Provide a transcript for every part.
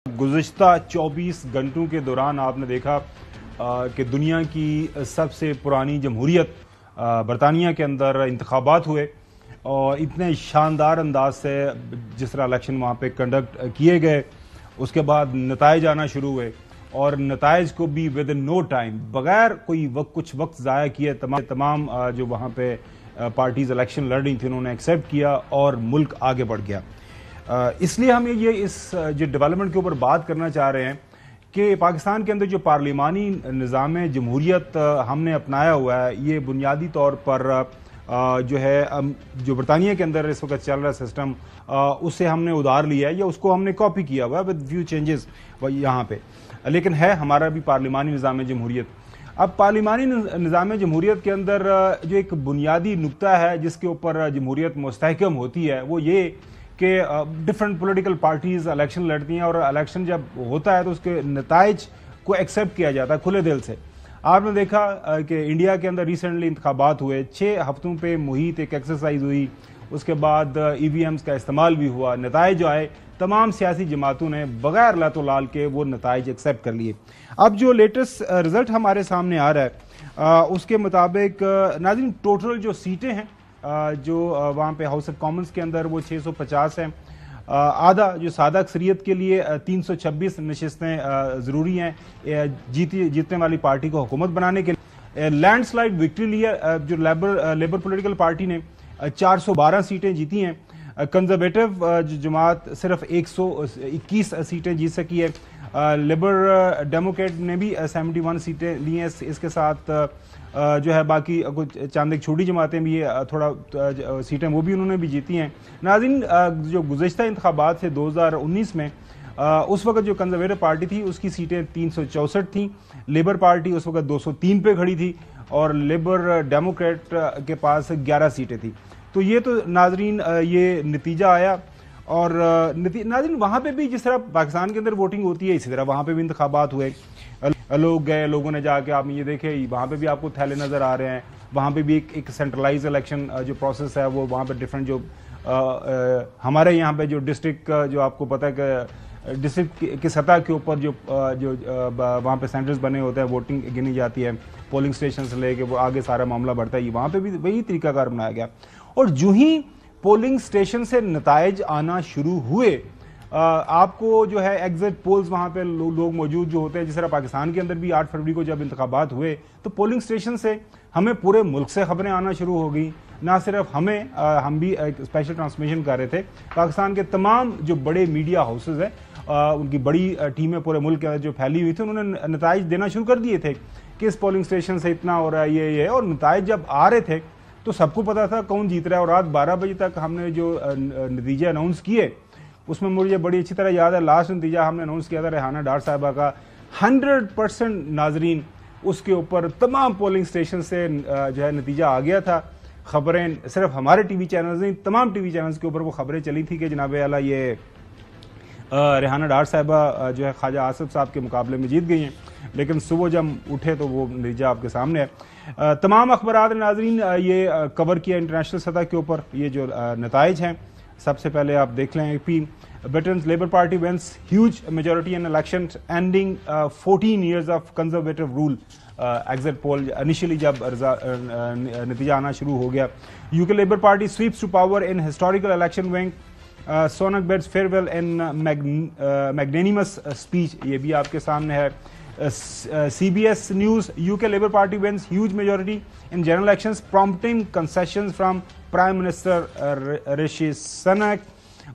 गुज़िश्ता 24 घंटों के दौरान आपने देखा कि दुनिया की सबसे पुरानी जमहूरियत बरतानिया के अंदर इंतखाबात हुए और इतने शानदार अंदाज से जिस तरह इलेक्शन वहाँ पे कंडक्ट किए गए, उसके बाद नताइज आना शुरू हुए और नताइज को भी विद इन नो टाइम बगैर कोई कुछ वक्त ज़ाया किए तमाम जो वहाँ पे पार्टीज इलेक्शन लड़ रही थी उन्होंने एक्सेप्ट किया और मुल्क आगे बढ़ गया। इसलिए हम ये इस जो डेवलपमेंट के ऊपर बात करना चाह रहे हैं कि पाकिस्तान के अंदर जो पार्लिमानी निज़ाम जमहूरियत हमने अपनाया हुआ है, ये बुनियादी तौर पर जो है जो बरतानिया के अंदर इस वक्त चल रहा सिस्टम उससे हमने उधार लिया है या उसको हमने कॉपी किया हुआ है विद फ्यू चेंजेस यहाँ पे, लेकिन है हमारा भी पार्लिमानी निज़ाम जमहूरियत। अब पार्लिमानी निज़ाम जमहूरियत के अंदर जो एक बुनियादी नुक्ता है जिसके ऊपर जमहूरियत मुस्तहकम होती है वो ये कि डिफरेंट पॉलिटिकल पार्टीज इलेक्शन लड़ती हैं और इलेक्शन जब होता है तो उसके नताइज को एक्सेप्ट किया जाता है खुले दिल से। आपने देखा कि इंडिया के अंदर रिसेंटली इंतखाबात हुए, 6 हफ्तों पे मुहित एक एक्सरसाइज हुई, उसके बाद EVMs का इस्तेमाल भी हुआ, नताइज जो आए तमाम सियासी जमातों ने बगैर लातो लाल के वो नताइज एक्सेप्ट कर लिए। अब जो लेटेस्ट रिजल्ट हमारे सामने आ रहा है उसके मुताबिक नाज़रीन टोटल जो सीटें हैं जो वहाँ पे हाउस ऑफ कॉमन्स के अंदर वो 650 हैं। आधा जो सादा अक्सरियत के लिए 326 नशिस्तें ज़रूरी हैं जीतने वाली पार्टी को हुकूमत बनाने के लिए। लैंडस्लाइड विक्ट्री लिया जो लेबर पॉलिटिकल पार्टी ने 412 सीटें जीती हैं। कंजर्वेटिव जमात सिर्फ 121 सीटें जीत सकी है। लेबर डेमोक्रेट ने भी 71 सीटें ली हैं। इसके साथ जो है बाकी कुछ चंद एक छोटी जमातें भी थोड़ा सीटें वो भी उन्होंने भी जीती हैं। नाज़रीन जो गुज़िश्ता इंतखाबात थे 2019 में उस वक्त जो कंजर्वेटिव पार्टी थी उसकी सीटें 364 थीं, लेबर पार्टी उस वक्त 203 पे खड़ी थी और लेबर डेमोक्रेट के पास 11 सीटें थी। तो ये तो नाज़रीन ये नतीजा आया और नाज़रीन वहाँ पे भी जिस तरह पाकिस्तान के अंदर वोटिंग होती है इसी तरह वहाँ पे भी इंतखाबात हुए, लोग गए, लोगों ने जाके आप ये देखे वहाँ पे भी आपको थैले नज़र आ रहे हैं। वहाँ पे भी एक सेंट्रलाइज इलेक्शन जो प्रोसेस है वो वहाँ पे डिफरेंट जो हमारे यहाँ पे जो डिस्ट्रिक्ट जो आपको पता है कि डिस्ट्रिक्ट की सतह के ऊपर जो वहाँ पे सेंटर्स बने होते हैं, वोटिंग गिनी जाती है, पोलिंग स्टेशन से लेके वो आगे सारा मामला बढ़ता है, वहाँ पे भी वही तरीकाकार बनाया गया। और जो ही पोलिंग स्टेशन से नताइज आना शुरू हुए आपको जो है एग्जिट पोल्स वहाँ पे लोग मौजूद जो होते हैं, जिस तरह पाकिस्तान के अंदर भी 8 फरवरी को जब इंतखाबात हुए तो पोलिंग स्टेशन से हमें पूरे मुल्क से खबरें आना शुरू हो गई। ना सिर्फ हमें हम भी एक स्पेशल ट्रांसमिशन कर रहे थे, पाकिस्तान के तमाम जो बड़े मीडिया हाउसेज हैं उनकी बड़ी टीमें पूरे मुल्क के अंदर जो फैली हुई थी उन्होंने नताइज देना शुरू कर दिए थे कि इस पोलिंग स्टेशन से इतना हो रहा है ये और नताइज जब आ रहे थे तो सबको पता था कौन जीत रहा है। और रात 12 बजे तक हमने जो नतीजे अनाउंस किए उसमें मुझे बड़ी अच्छी तरह याद है लास्ट नतीजा हमने अनाउंस किया था रेहाना डार साहिबा का 100% नाजरीन उसके ऊपर तमाम पोलिंग स्टेशन से जो है नतीजा आ गया था। खबरें सिर्फ हमारे टीवी चैनल्स नहीं तमाम टीवी चैनल्स के ऊपर वो खबरें चली थी कि जनाब आला ये रेहाना डार साहिबा जो है ख्वाजा आसिफ साहब के मुकाबले में जीत गई हैं, लेकिन सुबह जब उठे तो वो नतीजा आपके सामने है। तमाम अखबारात ने नाजरीन ये कवर किया इंटरनेशनल सतह के ऊपर ये जो नताइज हैं। सबसे पहले आप देख लें Britain's labour party wins huge majority in election ending 14 years of conservative rule. Exit poll initially जब नतीजा आना शुरू हो गया। UK labour party sweeps to power in historical election win. Sunak bids farewell in magnanimous speech, ये भी आपके सामने है। CBS News UK Labour Party wins huge majority in general elections prompting concessions from Prime Minister Rishi Sunak।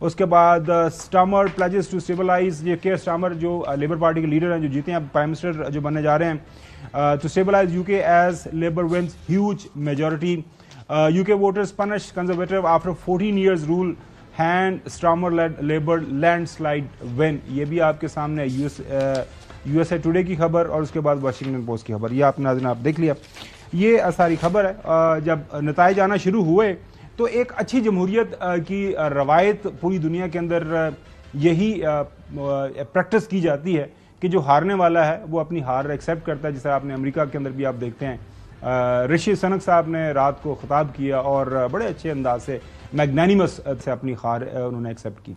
उसके बाद Starmer pledges to stabilize, ये care Starmer जो labour party के लीडर हैं जो जीते हैं प्राइम मिनिस्टर जो बनने जा रहे हैं, to stabilize UK as Labour wins huge majority। UK voters punish conservative after 14 years rule, hand Starmer led Labour landslide win। ये भी आपके सामने USA टुडे की खबर और उसके बाद वाशिंगटन पोस्ट की खबर, ये आप नाज़रीन आप देख लिया। ये सारी खबर है। जब नताइज आना शुरू हुए तो एक अच्छी जमहूरियत की रवायत पूरी दुनिया के अंदर यही प्रैक्टिस की जाती है कि जो हारने वाला है वो अपनी हार एक्सेप्ट करता है। जैसे आपने अमेरिका के अंदर भी आप देखते हैं ऋषि सनक साहब ने रात को खिताब किया और बड़े अच्छे अंदाज से मैग्नेनिमस से अपनी हार उन्होंने एक्सेप्ट की।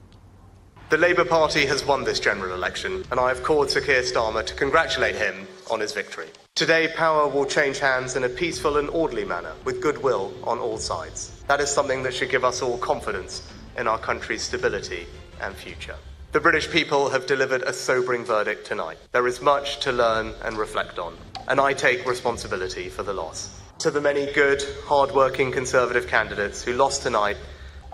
The Labour Party has won this general election, and I have called Sir Keir Starmer to congratulate him on his victory. Today, power will change hands in a peaceful and orderly manner, with goodwill on all sides. That is something that should give us all confidence in our country's stability and future. The British people have delivered a sobering verdict tonight. There is much to learn and reflect on, and I take responsibility for the loss. To the many good, hard-working Conservative candidates who lost tonight,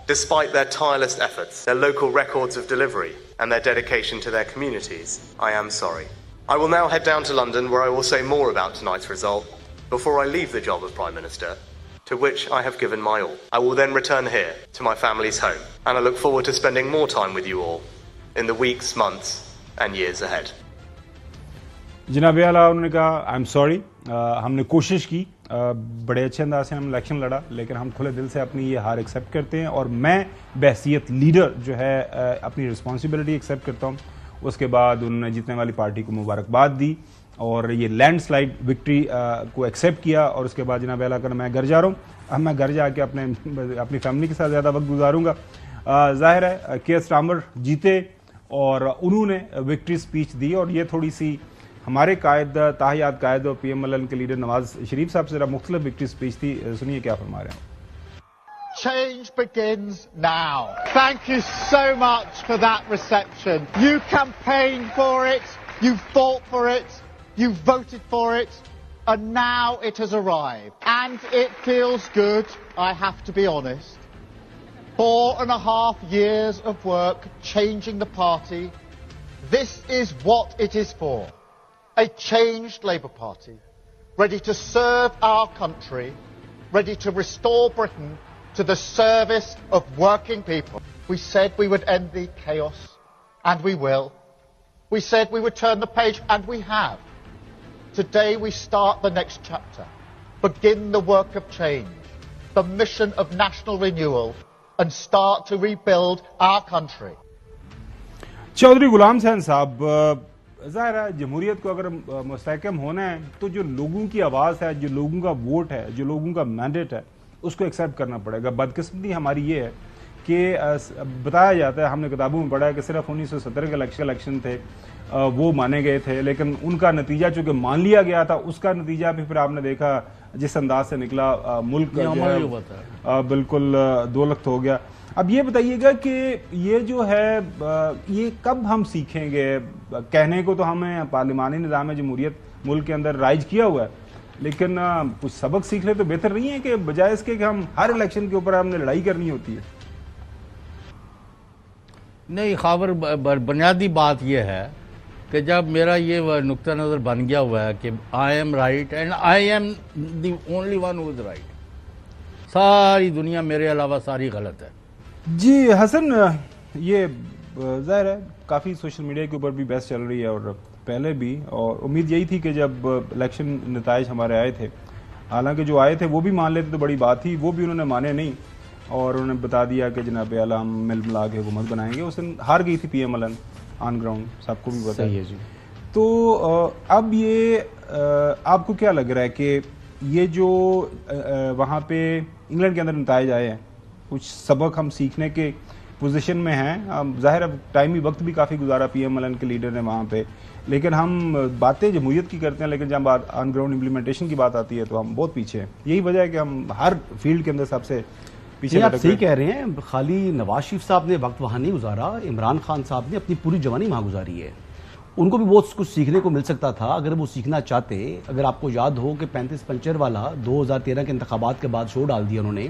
despite their tireless efforts, their local records of delivery, and their dedication to their communities, I am sorry. I will now head down to London, where I will say more about tonight's result before I leave the job of Prime Minister, to which I have given my all. I will then return here to my family's home, and I look forward to spending more time with you all in the weeks, months, and years ahead. जनाब आला उन्होंने कहा I am sorry, हमने कोशिश की, बड़े अच्छे अंदाज से हम इलेक्शन लड़ा, लेकिन हम खुले दिल से अपनी ये हार एक्सेप्ट करते हैं और मैं बहसियत लीडर जो है अपनी रिस्पॉन्सिबिलिटी एक्सेप्ट करता हूँ। उसके बाद उन्होंने जीतने वाली पार्टी को मुबारकबाद दी और ये लैंडस्लाइड विक्ट्री को एक्सेप्ट किया। और उसके बाद जनाब आला मैं घर जा रहा हूँ, अब मैं घर जाके अपनी फैमिली के साथ ज़्यादा वक्त गुजारूंगा। जाहिर है केयर स्टार्मर जीते और उन्होंने विक्ट्री स्पीच दी और ये थोड़ी सी हमारे कायद ताहयात कायद और PMLN के लीडर नवाज शरीफ साहब से जरा मुख्तलिफ विक्ट्री स्पीच थी, सुनिए क्या फरमा रहे हैं। Change begins now. Thank you so much for that reception. You campaigned for it, you fought for it, you voted for it, and now it has arrived. And it feels good, I have to be honest. 4.5 years of work changing the party. This is what it is for. A changed Labour Party, ready to serve our country, ready to restore Britain to the service of working people. We said we would end the chaos, and we will. We said we would turn the page, and we have. Today we start the next chapter, begin the work of change, the mission of national renewal, and start to rebuild our country. Chaudhary Ghulam Hussain साहब, ज़ाहिर है जमहूरियत को अगर मुस्तहकम होना है तो जो लोगों की आवाज़ है, जो लोगों का वोट है, जो लोगों का मैंडेट है, उसको एक्सेप्ट करना पड़ेगा। बदकिस्मती हमारी ये है कि बताया जाता है, हमने किताबों में पढ़ा है कि सिर्फ 1970 के इलेक्शन थे वो माने गए थे, लेकिन उनका नतीजा चूँकि मान लिया गया था, उसका नतीजा भी फिर आपने देखा जिस अंदाज से निकला, मुल्क बिल्कुल दोलख्त हो गया। अब ये बताइएगा कि ये जो है ये कब हम सीखेंगे? कहने को तो हमें पार्लिमानी निज़ाम जमहूरियत मुल्क के अंदर राइज किया हुआ है, लेकिन कुछ सबक सीख ले तो बेहतर नहीं है कि बजाय इसके कि हम हर इलेक्शन के ऊपर हमने लड़ाई करनी होती है। नहीं खाबर, बुनियादी बात यह है कि जब मेरा ये नुक्ता नज़र बन गया हुआ है कि I am right and I am the only one who is right, सारी दुनिया मेरे अलावा सारी गलत है। जी हसन, ये ज़ाहिर है काफ़ी सोशल मीडिया के ऊपर भी बहस चल रही है और पहले भी, और उम्मीद यही थी कि जब इलेक्शन नताइज हमारे आए थे, हालांकि जो आए थे वो भी मान लेते तो बड़ी बात थी, वो भी उन्होंने माने नहीं और उन्होंने बता दिया कि जनाब आला हम मिल मिला के हुकूमत बनाएंगे। उस दिन हार गई थी PMLN ऑन ग्राउंड, सबको भी पता है जी। तो अब ये आपको क्या लग रहा है कि ये जो वहाँ पे इंग्लैंड के अंदर नताइज आए हैं, कुछ सबक हम सीखने के पोजीशन में हैं? ज़ाहिर है टाइमी वक्त भी काफ़ी गुजारा PMLN के लीडर ने वहाँ पे, लेकिन हम बातें जमहूरियत की करते हैं, लेकिन जब बात ऑन ग्राउंड इम्प्लीमेंटेशन की बात आती है तो हम बहुत पीछे हैं। यही वजह है कि हम हर फील्ड के अंदर सबसे पीछे। आप सही कह रहे हैं, खाली नवाज शरीफ साहब ने वक्त वहाँ नहीं गुजारा, इमरान खान साहब ने अपनी पूरी जवानी वहाँ गुजारी है। उनको भी बहुत कुछ सीखने को मिल सकता था अगर वो सीखना चाहते। अगर आपको याद हो कि 35 पंचर वाला 2013 के इंतखाबात के बाद शो डाल दिया उन्होंने,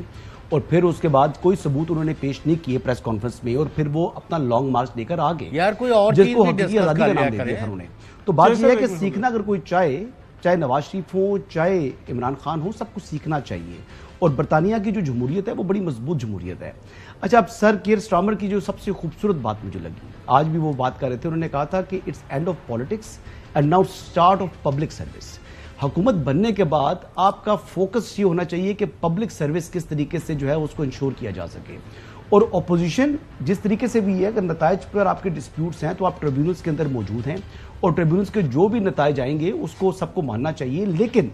और फिर उसके बाद कोई सबूत उन्होंने पेश नहीं किए प्रेस कॉन्फ्रेंस में, और फिर वो अपना लॉन्ग मार्च लेकर आ गए यार, कोई और जिसको हकीकी आजादी का नाम दे दिया था उन्होंने। तो बात यह है कि सीखना अगर कोई चाहे नवाज शरीफ हो चाहे इमरान खान हो, सब कुछ सीखना चाहिए। और बरतानिया की जो जमहूरियत है वो बड़ी मजबूत जमहूरियत है। अच्छा, अब सर केयर स्टार्मर की जो सबसे खूबसूरत बात मुझे लगी, आज भी वो बात कर रहे थे, उन्होंने कहा था कि it's end of politics and now start of public service. हुकूमत बनने के बाद आपका फोकस ये होना चाहिए कि पब्लिक सर्विस किस तरीके से जो है उसको इंश्योर किया जा सके। और ऑपोजिशन जिस तरीके से भी है, अगर नताइज पर आपके डिस्प्यूट्स हैं तो आप ट्रिब्यूनल्स के अंदर मौजूद हैं और ट्रिब्यूनल्स के जो भी नताइज आएंगे उसको सबको मानना चाहिए, लेकिन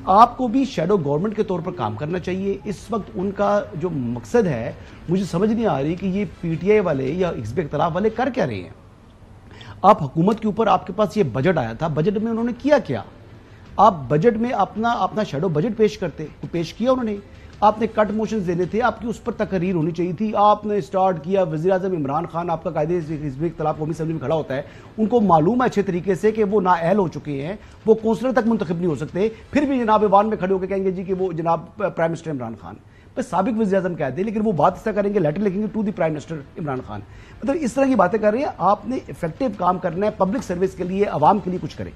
आपको भी शैडो गवर्नमेंट के तौर पर काम करना चाहिए। इस वक्त उनका जो मकसद है मुझे समझ नहीं आ रही कि ये पीटीआई वाले या हिज़्ब इख्तिलाफ वाले कर क्या रहे हैं। आप हुकूमत के ऊपर, आपके पास ये बजट आया था, बजट में उन्होंने किया क्या? आप बजट में अपना शैडो बजट पेश करते, तो पेश किया उन्होंने। आपने कट मोशंस देने थे, आपकी उस पर तकरीर होनी चाहिए थी। आपने स्टार्ट किया, वज़ीर आज़म इमरान खान आपका कायदे हिज़्ब इख्तिलाफ कौमी असेंबली में खड़ा होता है, उनको मालूम है अच्छे तरीके से कि वो नाअहल हो चुके हैं, वो कौंसलर तक मुंतखब नहीं हो सकते, फिर भी जनाब ईवान में खड़े होकर कहेंगे जी कि वो जनाब प्राइम मिनिस्टर इमरान खान, बस साबिक वज़ीर आज़म कहते हैं, लेकिन वो बात ऐसा करेंगे, लेटर लिखेंगे to the prime minister Imran Khan. मतलब इस तरह की बातें कर रहे हैं। आपने इफेक्टिव काम करना है, पब्लिक सर्विस के लिए, आवाम के लिए कुछ करें।